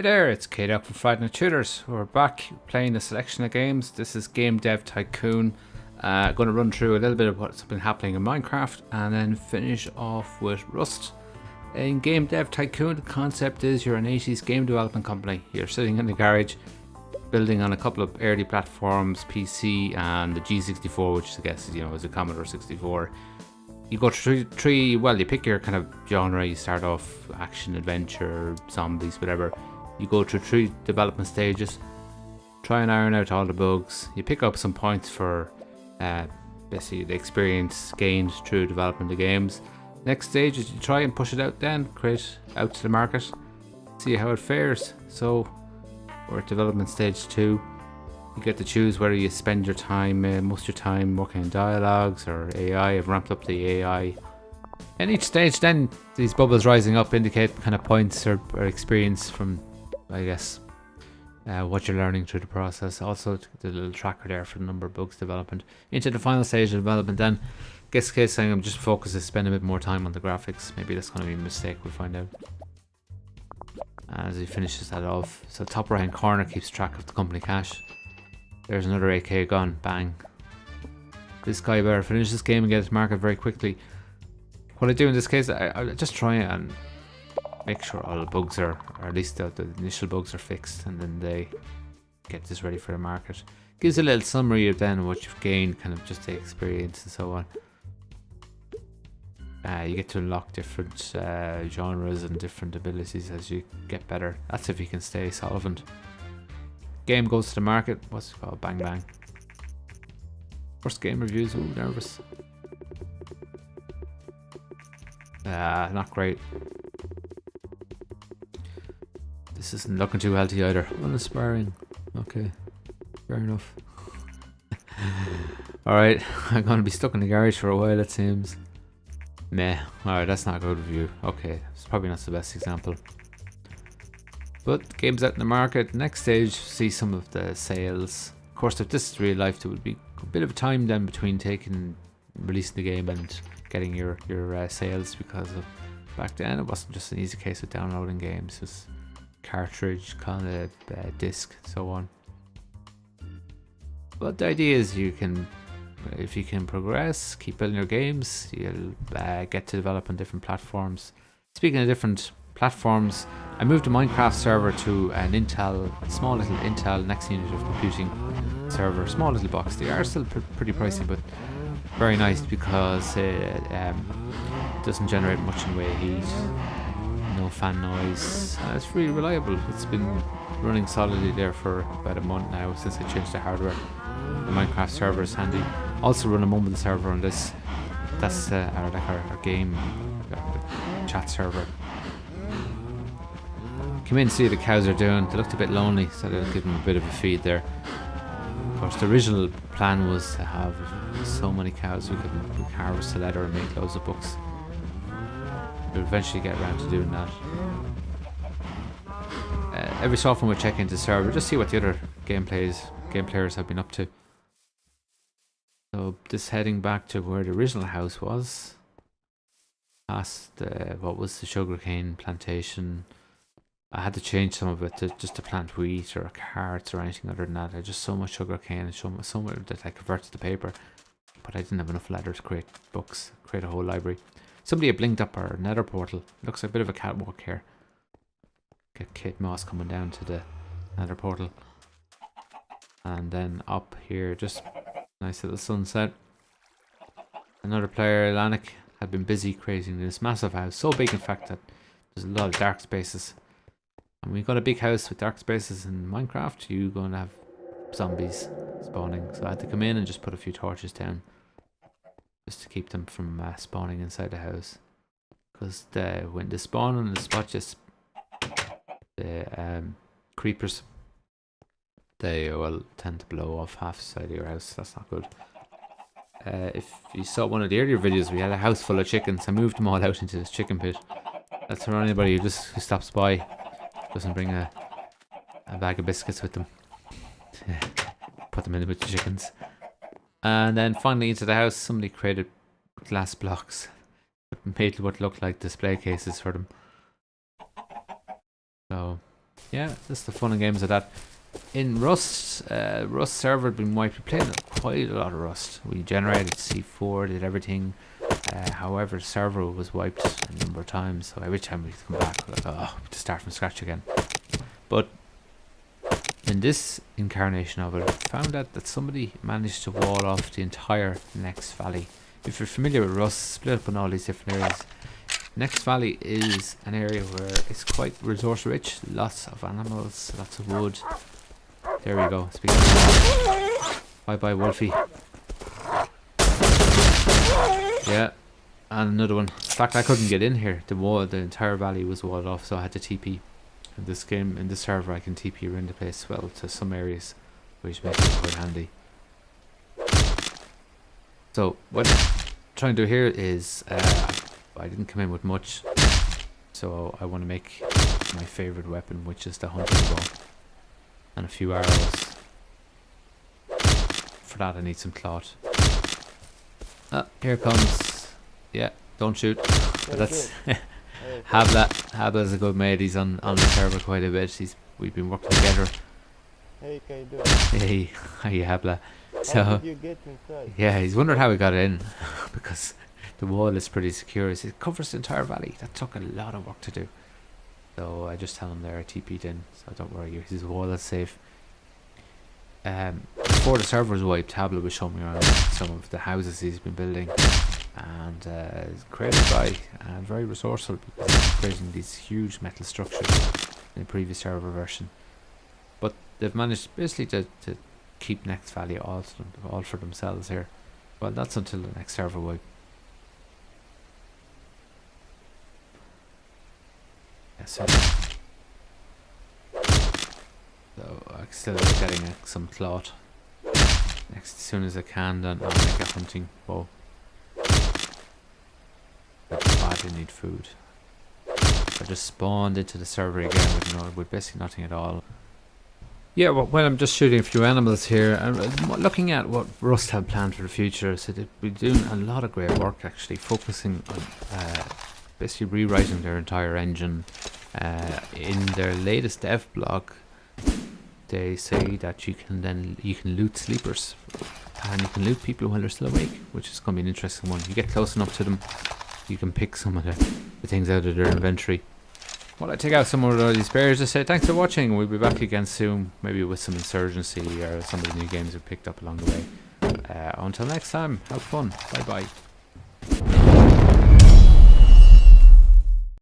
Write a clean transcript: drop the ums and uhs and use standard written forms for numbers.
Hi there, it's Kate out from Friday Night Tutors. We're back playing a selection of games. This is Game Dev Tycoon. Going to run through a little bit of what's been happening in Minecraft and then finish off with Rust. In Game Dev Tycoon, the concept is you're an 80s game development company. You're sitting in the garage building on a couple of early platforms, PC and the G64, which I guess is a Commodore 64. You go through you pick your kind of genre. You start off action, adventure, zombies, whatever. You go through 3 development stages, try and iron out all the bugs. You pick up some points for basically the experience gained through development of games. Next stage is you try and push it out then, create out to the market, see how it fares. So we're at development stage 2. You get to choose whether you spend your time, most of your time working on dialogues or AI. I've ramped up the AI. In each stage then, these bubbles rising up indicate kind of points or experience from, I guess, what you're learning through the process. Also the little tracker there for the number of bugs development. Into the final stage of development then, guess case I'm just focused to spend a bit more time on the graphics. Maybe that's going to be a mistake, we'll find out. As he finishes that off. So top right hand corner keeps track of the company cash. There's another AK gone, bang. This guy better finish this game and get it to market very quickly. What I do in this case, I just try and make sure all the bugs are, or at least the initial bugs are fixed, and then they get this ready for the market. Gives a little summary of then what you've gained, kind of just the experience and so on. You get to unlock different genres and different abilities as you get better. That's if you can stay solvent. Game goes to the market. What's it called? Bang bang. First game reviews. Ooh, nervous. Not great. This isn't looking too healthy either. Unaspiring. Okay, fair enough. Alright, I'm going to be stuck in the garage for a while, it seems. Meh. Alright, that's not a good review. Okay, it's probably not the best example. But game's out in the market. Next stage, see some of the sales. Of course, if this is real life, there would be a bit of a time then between releasing the game and getting your sales, because of back then it wasn't just an easy case of downloading games. It was cartridge, kind of disc, so on. But the idea is if you can progress, keep building your games, you'll get to develop on different platforms. Speaking of different platforms, I moved the Minecraft server to an small little Intel next unit of computing server. Small little box. They are still pretty pricey, but very nice because it doesn't generate much in the way of heat. No fan noise. It's really reliable. It's been running solidly there for about a month now since I changed the hardware. The Minecraft server is handy. Also run a mobile server on this. That's our game chat server. Come in and see what the cows are doing. They looked a bit lonely, so they'll give them a bit of a feed there. Of course, the original plan was to have so many cows we could harvest the leather and make loads of books. We'll eventually get around to doing that. Every so often we'll check into the server, just see what the other game players have been up to. So this heading back to where the original house was. Past what was the sugarcane plantation. I had to change some of it just to plant wheat or carrots or anything other than that. I had just so much sugarcane and so much that I converted to paper. But I didn't have enough leather to create books, create a whole library. Somebody had blinked up our nether portal. Looks like a bit of a catwalk here. Get Kate Moss coming down to the nether portal. And then up here, just nice little sunset. Another player, Lanik, had been busy creating this massive house. So big in fact that there's a lot of dark spaces. And when you've got a big house with dark spaces in Minecraft, you're going to have zombies spawning. So I had to come in and just put a few torches down, just to keep them from spawning inside the house. Because when they spawn on the spot, just the creepers, they will tend to blow off half the side of your house. That's not good. If you saw one of the earlier videos, we had a house full of chickens. I moved them all out into this chicken pit. That's for anybody who stops by. Doesn't bring a bag of biscuits with them. Put them in with the chickens. And then finally into the house, somebody created glass blocks. Made what looked like display cases for them. So yeah, that's the fun and games of that. In Rust, Rust server had been wiped. We played quite a lot of Rust. We generated C4, did everything. However, the server was wiped a number of times, so every time we'd come back, we're like, oh, to start from scratch again. But in this incarnation of it, I found out that somebody managed to wall off the entire next valley. If you're familiar with Rust, split up in all these different areas. Next valley is an area where it's quite resource rich, lots of animals, lots of wood. There we go. Speaking of, bye bye Wolfie. Yeah, and another one. In fact, I couldn't get in here. The entire valley was walled off, so I had to TP. In this game, in this server, I can TP around the place well to some areas, which makes it quite handy. So what I'm trying to do here is, I didn't come in with much, so I want to make my favourite weapon, which is the hunting bow, and a few arrows. For that I need some cloth. Ah, here it comes. Yeah, don't shoot. But that's Habla's a good mate. He's on the server quite a bit. We've been working together. Hey, can you do it? Hey, hi Habla. So How did you get inside? yeah, he's wondering how we got in because the wall is pretty secure. It covers the entire valley. That took a lot of work to do. So I just tell him there I TP'd in, so don't worry, his wall is safe. Before the server was wiped, Habla was showing me around some of the houses he's been building, and he's a creative guy and very resourceful because he's been creating these huge metal structures in the previous server version. But they've managed basically to keep Next Valley all for themselves here. Well, that's until the next server wipe. Yes, sir. So I'm still getting some cloth. Next, as soon as I can, then I'll make a hunting bow. I badly need food. I just spawned into the server again with basically nothing at all. Yeah, well, I'm just shooting a few animals here and looking at what Rust have planned for the future. So they've been doing a lot of great work actually, focusing on basically rewriting their entire engine. In their latest dev blog, they say that you can loot sleepers and you can loot people while they're still awake, which is going to be an interesting one. You get close enough to them, you can pick some of the things out of their inventory. Well, I take out some more of these bears to say thanks for watching. We'll be back again soon, maybe with some Insurgency or some of the new games we picked up along the way. Until next time, have fun. Bye bye.